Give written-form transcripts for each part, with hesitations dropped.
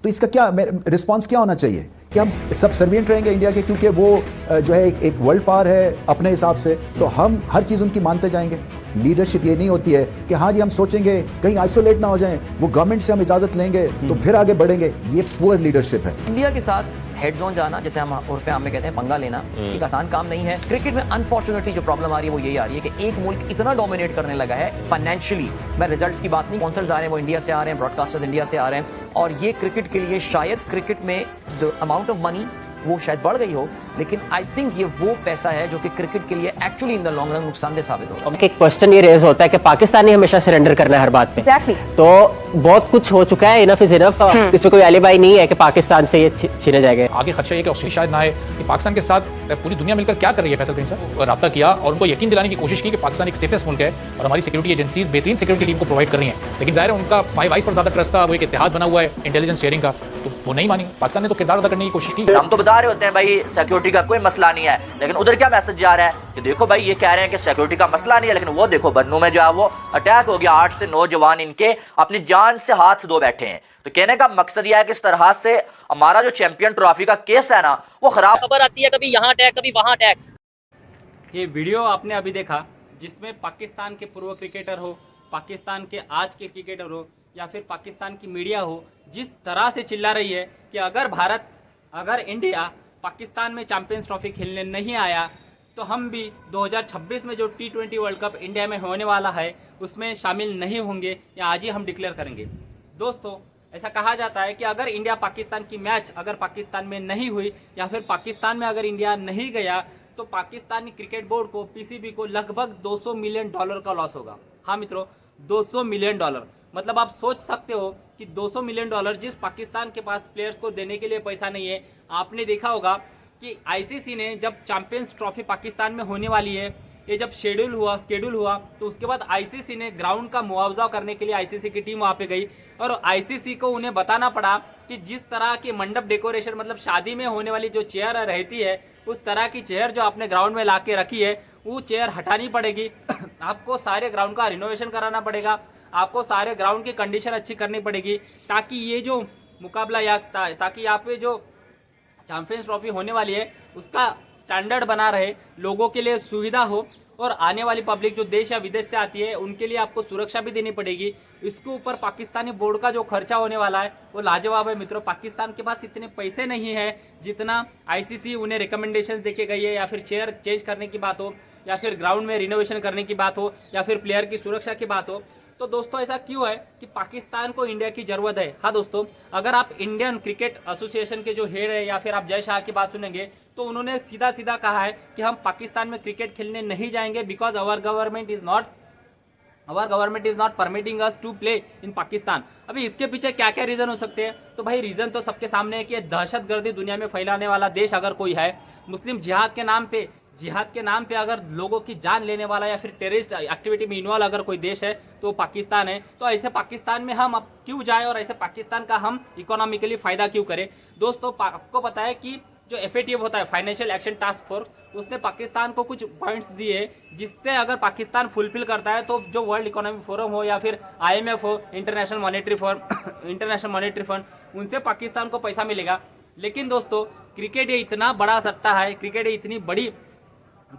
तो इसका क्या रिस्पांस क्या होना चाहिए कि हम सब सर्विएंट रहेंगे इंडिया के, क्योंकि वो जो है एक वर्ल्ड पावर है अपने हिसाब से, तो हम हर चीज़ उनकी मानते जाएंगे। लीडरशिप ये नहीं होती है कि हाँ जी हम सोचेंगे कहीं आइसोलेट ना हो जाएं, वो गवर्नमेंट से हम इजाज़त लेंगे तो फिर आगे बढ़ेंगे, ये पुअर लीडरशिप है। इंडिया के साथ हेड जोन जाना, जैसे हम उर्फे आम में कहते हैं पंगा लेना, एक आसान काम नहीं है। क्रिकेट में अनफॉर्चुनेटली जो प्रॉब्लम आ रही है वो यही आ रही है कि एक मुल्क इतना डोमिनेट करने लगा है फाइनेंशियली। मैं रिजल्ट्स की बात नहीं, स्पॉन्सर्स आ रहे हैं वो इंडिया से आ रहे हैं, ब्रॉडकास्टर्स इंडिया से आ रहे हैं, और ये क्रिकेट के लिए शायद क्रिकेट में द अमाउंट ऑफ मनी वो शायद बढ़ गई हो, लेकिन आई थिंक ये वो पैसा है जो कि क्रिकेट के लिए actually in the long run नुकसानदेह साबित होगा। एक क्वेश्चन ये रेज होता है कि पाकिस्तान ही हमेशा सरेंडर करना है हर बात पे। Exactly. तो बहुत कुछ हो चुका है, इनफ इज इनफ। इसमें कोई एलिबाई नहीं है कि पाकिस्तान से ये छीने जाएंगे। आगे खदशा ये कि ऑस्ट्रेलिया शायद ना आए कि पाकिस्तान के साथ पूरी दुनिया मिलकर क्या कर रही है। फैसल प्रिंस साहब रब्ता किया और उनको यकीन दिलाने की कोशिश की कि पाकिस्तान एक सेफेस्ट मुल्क है और हमारी सिक्योरिटी एजेंसीज बेहतरीन सिक्योरिटी टीम को प्रोवाइड कर रही हैं, लेकिन जाहिर है उनका 5 आइज पर ज्यादा ट्रस्ट था, वो एक इत्तेहाद बना हुआ है इंटेलिजेंस शेयरिंग का, तो वो नहीं मानी। पाकिस्तान ने तो किरदार अदा करने की कोशिश की। हम तो बता रहे होते हैं भाई सिक्योरिटी का कोई मसला नहीं है, लेकिन उधर क्या मैसेज जा रहा है कि देखो भाई ये कह रहे हैं कि सिक्योरिटी का मसला नहीं है, लेकिन वो देखो बन्नू में जो है वो अटैक हो गया, 8 से 9 जवान इनके अपनी जान से हाथ धो बैठे हैं। तो कहने का मकसद यह है कि इस तरह से हमारा जो चैंपियन ट्रॉफी का केस है ना वो खराब। खबर आती है कभी यहाँ अटैक कभी वहाँ अटैक। ये वीडियो आपने अभी देखा जिसमें पाकिस्तान के पूर्व क्रिकेटर हो, पाकिस्तान के आज के क्रिकेटर हो, या फिर पाकिस्तान की मीडिया हो, जिस तरह से चिल्ला रही है कि अगर इंडिया पाकिस्तान में चैंपियंस ट्रॉफी खेलने नहीं आया तो हम भी 2026 में जो T20 वर्ल्ड कप इंडिया में होने वाला है उसमें शामिल नहीं होंगे, या आज ही हम डिक्लेयर करेंगे। दोस्तों, ऐसा कहा जाता है कि अगर इंडिया पाकिस्तान की मैच अगर पाकिस्तान में नहीं हुई, या फिर पाकिस्तान में अगर इंडिया नहीं गया, तो पाकिस्तानी क्रिकेट बोर्ड को, पीसीबी को लगभग $200 मिलियन का लॉस होगा। हाँ मित्रों, $200 मिलियन। मतलब आप सोच सकते हो कि $200 मिलियन जिस पाकिस्तान के पास प्लेयर्स को देने के लिए पैसा नहीं है। आपने देखा होगा कि आईसीसी ने जब चैंपियंस ट्रॉफी पाकिस्तान में होने वाली है, ये जब शेड्यूल हुआ तो उसके बाद आईसीसी ने ग्राउंड का मुआवजा करने के लिए आईसीसी की टीम वहाँ पे गई, और आईसीसी को उन्हें बताना पड़ा कि जिस तरह की मंडप डेकोरेशन, मतलब शादी में होने वाली जो चेयर रहती है, उस तरह की चेयर जो आपने ग्राउंड में ला के रखी है वो चेयर हटानी पड़ेगी। आपको सारे ग्राउंड का रिनोवेशन कराना पड़ेगा, आपको सारे ग्राउंड की कंडीशन अच्छी करनी पड़ेगी, ताकि ये जो मुकाबला या ताकि यहाँ पे जो चैंपियंस ट्रॉफी होने वाली है उसका स्टैंडर्ड बना रहे, लोगों के लिए सुविधा हो, और आने वाली पब्लिक जो देश या विदेश से आती है उनके लिए आपको सुरक्षा भी देनी पड़ेगी। इसके ऊपर पाकिस्तानी बोर्ड का जो खर्चा होने वाला है वो लाजवाब है मित्रों। पाकिस्तान के पास इतने पैसे नहीं है जितना आईसीसी उन्हें रिकमेंडेशंस देके गई है, या फिर चेयर चेंज करने की बात हो, या फिर ग्राउंड में रिनोवेशन करने की बात हो, या फिर प्लेयर की सुरक्षा की बात हो। तो दोस्तों, ऐसा क्यों है कि पाकिस्तान को इंडिया की जरूरत है। हाँ दोस्तों, अगर आप इंडियन क्रिकेट एसोसिएशन के जो हेड है या फिर आप जय शाह की बात सुनेंगे तो उन्होंने सीधा सीधा कहा है कि हम पाकिस्तान में क्रिकेट खेलने नहीं जाएंगे, because our government is not permitting us to play in Pakistan. अभी इसके पीछे क्या क्या रीजन हो सकते हैं? तो भाई रीजन तो सबके सामने है कि दहशतगर्दी दुनिया में फैलाने वाला देश अगर कोई है, मुस्लिम जिहाद के नाम पे अगर लोगों की जान लेने वाला या फिर टेररिस्ट एक्टिविटी में इन्वॉल्व अगर कोई देश है तो पाकिस्तान है। तो ऐसे पाकिस्तान में हम अब क्यों जाए और ऐसे पाकिस्तान का हम इकोनॉमिकली फ़ायदा क्यों करें? दोस्तों, आपको पता है कि जो FATF होता है, फाइनेंशियल एक्शन टास्क फोर्स, उसने पाकिस्तान को कुछ पॉइंट्स दिए जिससे अगर पाकिस्तान फुलफिल करता है तो जो वर्ल्ड इकोनॉमिक फोरम हो या फिर IMF हो, इंटरनेशनल मॉनेटरी फंड, उनसे पाकिस्तान को पैसा मिलेगा। लेकिन दोस्तों, क्रिकेट ये इतना बड़ा सट्टा है, क्रिकेट ये इतनी बड़ी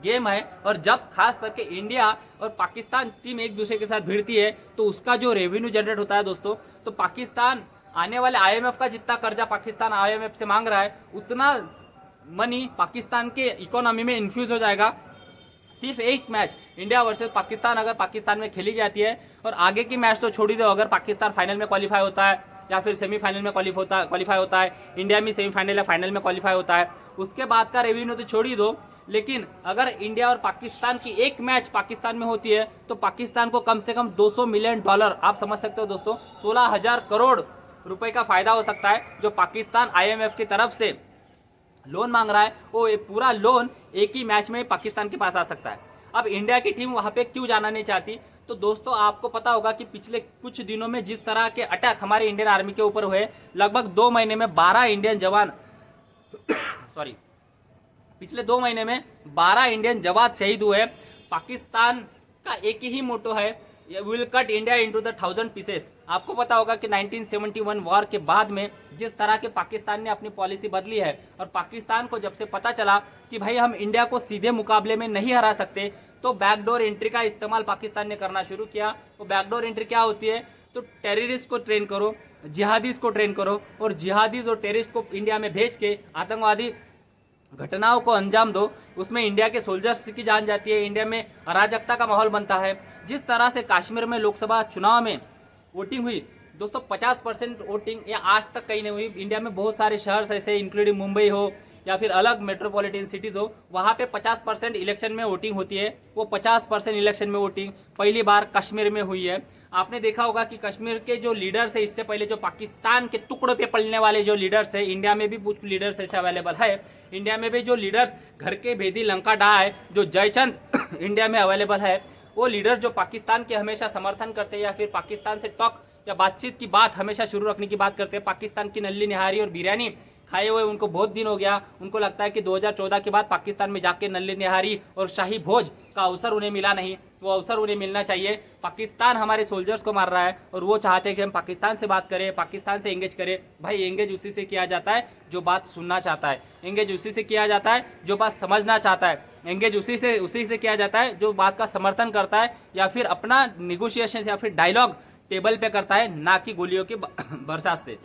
गेम है, और जब खास करके इंडिया और पाकिस्तान टीम एक दूसरे के साथ भिड़ती है तो उसका जो रेवेन्यू जनरेट होता है दोस्तों, तो पाकिस्तान आने वाले IMF का जितना कर्जा पाकिस्तान IMF से मांग रहा है उतना मनी पाकिस्तान के इकोनॉमी में इन्फ्यूज हो जाएगा। सिर्फ एक मैच इंडिया वर्सेस पाकिस्तान अगर पाकिस्तान में खेली जाती है, और आगे की मैच तो छोड़ ही दो, अगर पाकिस्तान फाइनल में क्वालिफाई होता है या फिर सेमीफाइनल में क्वालिफाई होता है, इंडिया में सेमीफाइनल या फाइनल में क्वालिफाई होता है, उसके बाद का रेवेन्यू तो छोड़ ही दो। लेकिन अगर इंडिया और पाकिस्तान की एक मैच पाकिस्तान में होती है तो पाकिस्तान को कम से कम $200 मिलियन, आप समझ सकते हो दोस्तों, 16,000 करोड़ रुपए का फायदा हो सकता है, जो पाकिस्तान IMF की तरफ से लोन मांग रहा है, वो पूरा लोन एक ही मैच में पाकिस्तान के पास आ सकता है। अब इंडिया की टीम वहाँ पे क्यों जाना नहीं चाहती? तो दोस्तों, आपको पता होगा कि पिछले कुछ दिनों में जिस तरह के अटैक हमारे इंडियन आर्मी के ऊपर हुए, लगभग 2 महीने में 12 इंडियन जवान पिछले 2 महीने में 12 इंडियन जवान शहीद हुए। पाकिस्तान का एक ही मोटो है, will cut India into the 1000 pieces. आपको पता होगा कि 1971 वॉर के बाद में जिस तरह के पाकिस्तान ने अपनी पॉलिसी बदली है, और पाकिस्तान को जब से पता चला कि भाई हम इंडिया को सीधे मुकाबले में नहीं हरा सकते, तो बैकडोर एंट्री का इस्तेमाल पाकिस्तान ने करना शुरू किया। वो बैकडोर एंट्री क्या होती है? तो टेररिस्ट को ट्रेन करो, जिहादीज को ट्रेन करो, और जिहादीज और टेररिस्ट को इंडिया में भेज के आतंकवादी घटनाओं को अंजाम दो। उसमें इंडिया के सोल्जर्स की जान जाती है, इंडिया में अराजकता का माहौल बनता है। जिस तरह से कश्मीर में लोकसभा चुनाव में वोटिंग हुई दोस्तों, 50% वोटिंग ये आज तक कहीं नहीं हुई। इंडिया में बहुत सारे शहर ऐसे इंक्लूडिंग मुंबई हो या फिर अलग मेट्रोपॉलिटन सिटीज़ हो, वहाँ पे 50% इलेक्शन में वोटिंग होती है। वो 50% इलेक्शन में वोटिंग पहली बार कश्मीर में हुई है। आपने देखा होगा कि कश्मीर के जो लीडर्स है, इससे पहले जो पाकिस्तान के टुकड़ों पे पलने वाले जो लीडर्स है, इंडिया में भी कुछ लीडर्स ऐसे अवेलेबल है। इंडिया में भी जो लीडर्स घर के भेदी लंका डा है, जो जयचंद इंडिया में अवेलेबल है, वो लीडर जो पाकिस्तान के हमेशा समर्थन करते हैं या फिर पाकिस्तान से टॉक या बातचीत की बात हमेशा शुरू रखने की बात करते हैं। पाकिस्तान की नल्ली निहारी और बिरयानी खाए हुए उनको बहुत दिन हो गया। उनको लगता है कि 2014 के बाद पाकिस्तान में जाके नल्ली निहारी और शाही भोज का अवसर उन्हें मिला नहीं, वो अवसर उन्हें मिलना चाहिए। पाकिस्तान हमारे सोल्जर्स को मार रहा है और वो चाहते हैं कि हम पाकिस्तान से बात करें, पाकिस्तान से एंगेज करें। भाई एंगेज उसी से किया जाता है जो बात सुनना चाहता है, एंगेज उसी से किया जाता है जो बात समझना चाहता है, एंगेज उसी से किया जाता है जो बात का समर्थन करता है या फिर अपना निगोशिएशन या फिर डायलॉग टेबल पे करता है, ना कि गोलियों की बरसात से।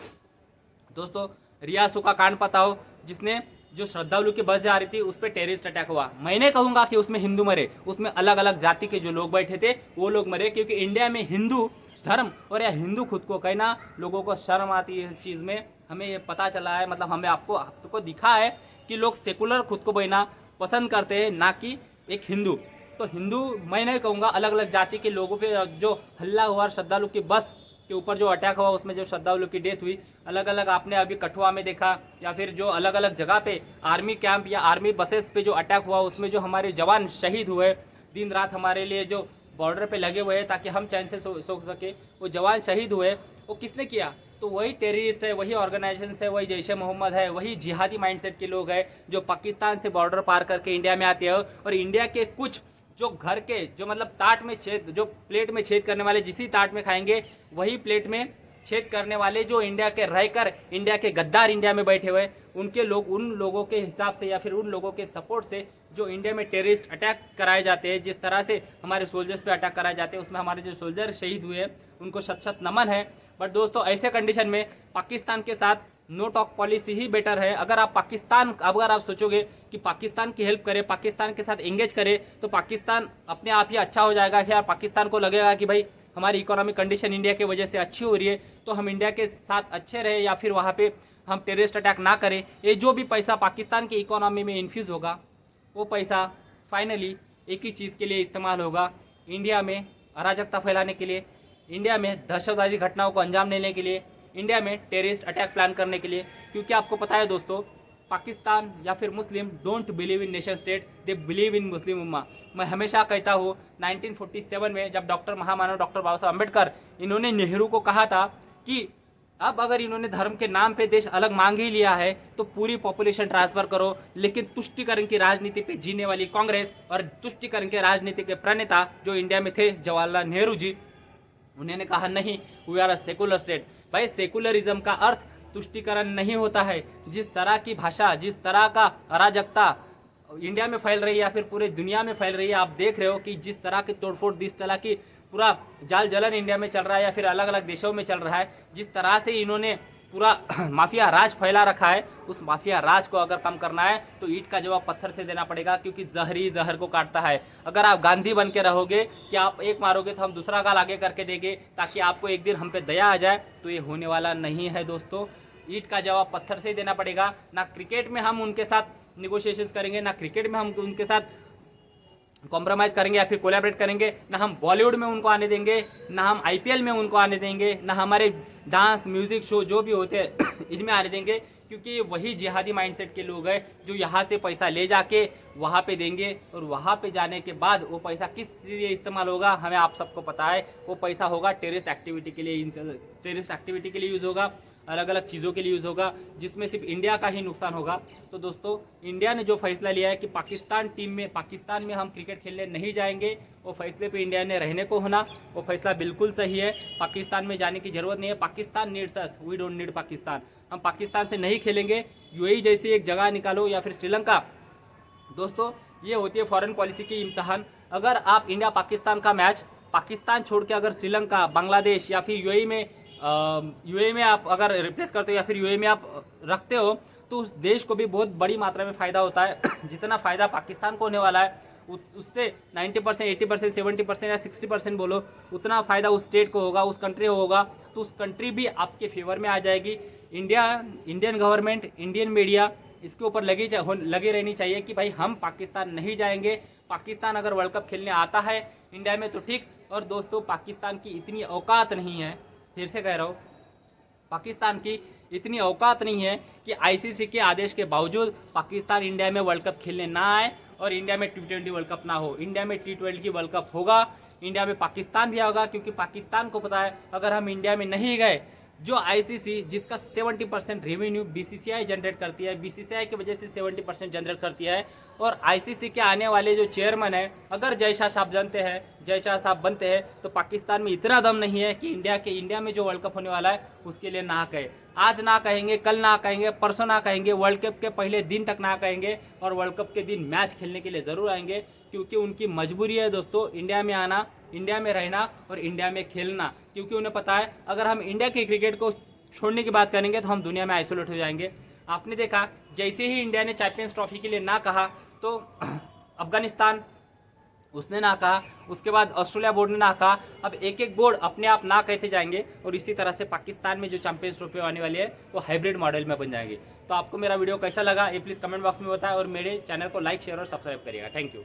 दोस्तों, रियासू का कांड पता हो, जिसने जो श्रद्धालु की बस जा रही थी उस पर टेररिस्ट अटैक हुआ। मैं नहीं कहूँगा कि उसमें हिंदू मरे, उसमें अलग अलग जाति के जो लोग बैठे थे वो लोग मरे, क्योंकि इंडिया में हिंदू धर्म और या हिंदू खुद को कहना लोगों को शर्म आती है। इस चीज़ में हमें ये पता चला है, मतलब हमें आपको दिखा है कि लोग सेकुलर खुद को कहना पसंद करते हैं, ना कि एक हिंदू। तो हिंदू मैं नहीं कहूँगा, अलग अलग जाति के लोगों पे जो हल्ला हुआ, श्रद्धालु की बस के ऊपर जो अटैक हुआ, उसमें जो श्रद्धालु की डेथ हुई, अलग अलग आपने अभी कठुआ में देखा या फिर जो अलग अलग जगह पे आर्मी कैंप या आर्मी बसेस पे जो अटैक हुआ, उसमें जो हमारे जवान शहीद हुए, दिन रात हमारे लिए जो बॉर्डर पे लगे हुए हैं ताकि हम चैन से सो सके, वो जवान शहीद हुए, वो किसने किया? तो वही टेररिस्ट है, वही ऑर्गेनाइजेशन है, वही जैश ए मोहम्मद है, वही जिहादी माइंडसेट के लोग हैं जो पाकिस्तान से बॉर्डर पार करके इंडिया में आते हैं। और इंडिया के कुछ जो घर के जो मतलब ताट में छेद, जो प्लेट में छेद करने वाले, जिसी ताट में खाएंगे वही प्लेट में छेद करने वाले जो इंडिया के रहकर इंडिया के गद्दार इंडिया में बैठे हुए, उनके लोग, उन लोगों के हिसाब से या फिर उन लोगों के सपोर्ट से जो इंडिया में टेररिस्ट अटैक कराए जाते हैं, जिस तरह से हमारे सोल्जर्स पे अटैक कराए जाते हैं, उसमें हमारे जो सोल्जर शहीद हुए उनको शत शत नमन है। बट दोस्तों, ऐसे कंडीशन में पाकिस्तान के साथ नो टॉक पॉलिसी ही बेटर है। अगर आप सोचोगे कि पाकिस्तान की हेल्प करे, पाकिस्तान के साथ एंगेज करे, तो पाकिस्तान अपने आप ही अच्छा हो जाएगा। कि यार पाकिस्तान को लगेगा कि भाई हमारी इकोनॉमिक कंडीशन इंडिया की वजह से अच्छी हो रही है, तो हम इंडिया के साथ अच्छे रहे या फिर वहाँ पे हम टेररिस्ट अटैक ना करें। ये जो भी पैसा पाकिस्तान की इकोनॉमी में इन्फ्यूज़ होगा, वो पैसा फाइनली एक ही चीज़ के लिए इस्तेमाल होगा, इंडिया में अराजकता फैलाने के लिए, इंडिया में दहशतवादी घटनाओं को अंजाम देने के लिए, इंडिया में टेररिस्ट अटैक प्लान करने के लिए। क्योंकि आपको पता है दोस्तों, पाकिस्तान या फिर Muslim don't believe in nation state, they believe in Muslim उम्मा। मैं हमेशा कहता हूँ 1947 में जब महामानव डॉक्टर बाबा साहब अम्बेडकर इन्होंने नेहरू को कहा था कि अब अगर इन्होंने धर्म के नाम पे देश अलग मांग ही लिया है तो पूरी पॉपुलेशन ट्रांसफर करो, लेकिन तुष्टिकरण की राजनीति पे जीने वाली कांग्रेस और तुष्टिकरण के राजनीति के प्रणेता जो इंडिया में थे जवाहरलाल नेहरू जी, उन्होंने कहा नहीं, we are a secular state. भाई सेकुलरिज्म का अर्थ तुष्टिकरण नहीं होता है। जिस तरह की भाषा, जिस तरह का अराजकता इंडिया में फैल रही है या फिर पूरे दुनिया में फैल रही है, आप देख रहे हो कि जिस तरह की तोड़फोड़, जिस तरह की पूरा जाल जलन इंडिया में चल रहा है या फिर अलग अलग देशों में चल रहा है, जिस तरह से इन्होंने पूरा माफिया राज फैला रखा है, उस माफिया राज को अगर कम करना है तो ईंट का जवाब पत्थर से देना पड़ेगा, क्योंकि जहर ही जहर को काटता है। अगर आप गांधी बन के रहोगे कि आप एक मारोगे तो हम दूसरा गाल आगे करके देंगे ताकि आपको एक दिन हम पे दया आ जाए, तो ये होने वाला नहीं है दोस्तों। ईंट का जवाब पत्थर से देना पड़ेगा। ना क्रिकेट में हम उनके साथ निगोशिएशंस करेंगे, ना क्रिकेट में हम उनके साथ कॉम्प्रोमाइज़ करेंगे या फिर कोलैबोरेट करेंगे, ना हम बॉलीवुड में उनको आने देंगे, ना हम IPL में उनको आने देंगे, ना हमारे डांस म्यूज़िक शो जो भी होते हैं इनमें आने देंगे, क्योंकि ये वही जिहादी माइंडसेट के लोग हैं जो यहाँ से पैसा ले जाके वहाँ पे देंगे और वहाँ पे जाने के बाद वो पैसा किस लिए इस्तेमाल होगा हमें आप सबको पता है। वो पैसा होगा टेररिस्ट एक्टिविटी के लिए यूज़ होगा। अलग अलग चीज़ों के लिए यूज़ होगा, जिसमें सिर्फ इंडिया का ही नुकसान होगा। तो दोस्तों, इंडिया ने जो फैसला लिया है कि पाकिस्तान में हम क्रिकेट खेलने नहीं जाएंगे, वो फैसले पे इंडिया ने रहने को होना, वो फैसला बिल्कुल सही है। पाकिस्तान में जाने की ज़रूरत नहीं है। Pakistan needs us, we don't need Pakistan. हम पाकिस्तान से नहीं खेलेंगे। यूएई जैसी एक जगह निकालो या फिर श्रीलंका। दोस्तों, ये होती है फॉरेन पॉलिसी की इम्तहान। अगर आप इंडिया पाकिस्तान का मैच पाकिस्तान छोड़ के अगर श्रीलंका, बांग्लादेश या फिर यूएई में आप अगर रिप्लेस करते हो या फिर यूएई में आप रखते हो, तो उस देश को भी बहुत बड़ी मात्रा में फ़ायदा होता है। जितना फ़ायदा पाकिस्तान को होने वाला है उससे 90%, 80%, 70% या 60% बोलो, उतना फ़ायदा उस स्टेट को होगा, उस कंट्री को होगा। तो उस कंट्री भी आपके फेवर में आ जाएगी। इंडियन गवर्नमेंट, इंडियन मीडिया इसके ऊपर लगी रहनी चाहिए कि भाई हम पाकिस्तान नहीं जाएंगे। पाकिस्तान अगर वर्ल्ड कप खेलने आता है इंडिया में तो ठीक। और दोस्तों, पाकिस्तान की इतनी औकात नहीं है, फिर से कह रहा हूँ, पाकिस्तान की इतनी औकात नहीं है कि आईसीसी के आदेश के बावजूद पाकिस्तान इंडिया में वर्ल्ड कप खेलने ना आए और इंडिया में T20 वर्ल्ड कप ना हो। इंडिया में T20 वर्ल्ड कप होगा, इंडिया में पाकिस्तान भी होगा, क्योंकि पाकिस्तान को पता है अगर हम इंडिया में नहीं गए, जो आईसीसी जिसका 70% रेवेन्यू बीसीसीआई जनरेट करती है, बीसीसीआई की वजह से 70% जनरेट करती है, और आईसीसी के आने वाले जो चेयरमैन है अगर जय शाह साहब बनते हैं तो पाकिस्तान में इतना दम नहीं है कि इंडिया में जो वर्ल्ड कप होने वाला है उसके लिए ना कहे। आज ना कहेंगे, कल ना कहेंगे, परसों ना कहेंगे, वर्ल्ड कप के पहले दिन तक ना कहेंगे, और वर्ल्ड कप के दिन मैच खेलने के लिए ज़रूर आएंगे, क्योंकि उनकी मजबूरी है दोस्तों इंडिया में आना, इंडिया में रहना और इंडिया में खेलना। क्योंकि उन्हें पता है अगर हम इंडिया के क्रिकेट को छोड़ने की बात करेंगे तो हम दुनिया में आइसोलेट हो जाएंगे। आपने देखा, जैसे ही इंडिया ने चैंपियंस ट्रॉफी के लिए ना कहा तो अफगानिस्तान उसने ना कहा, उसके बाद ऑस्ट्रेलिया बोर्ड ने ना कहा। अब एक एक बोर्ड अपने आप ना कहते जाएंगे, और इसी तरह से पाकिस्तान में जो चैंपियंस ट्रॉफी आने वाली है वो हाइब्रिड मॉडल में बन जाएंगे। तो आपको मेरा वीडियो कैसा लगा ये प्लीज़ कमेंट बॉक्स में बताएं, और मेरे चैनल को लाइक, शेयर और सब्सक्राइब करिएगा। Thank you.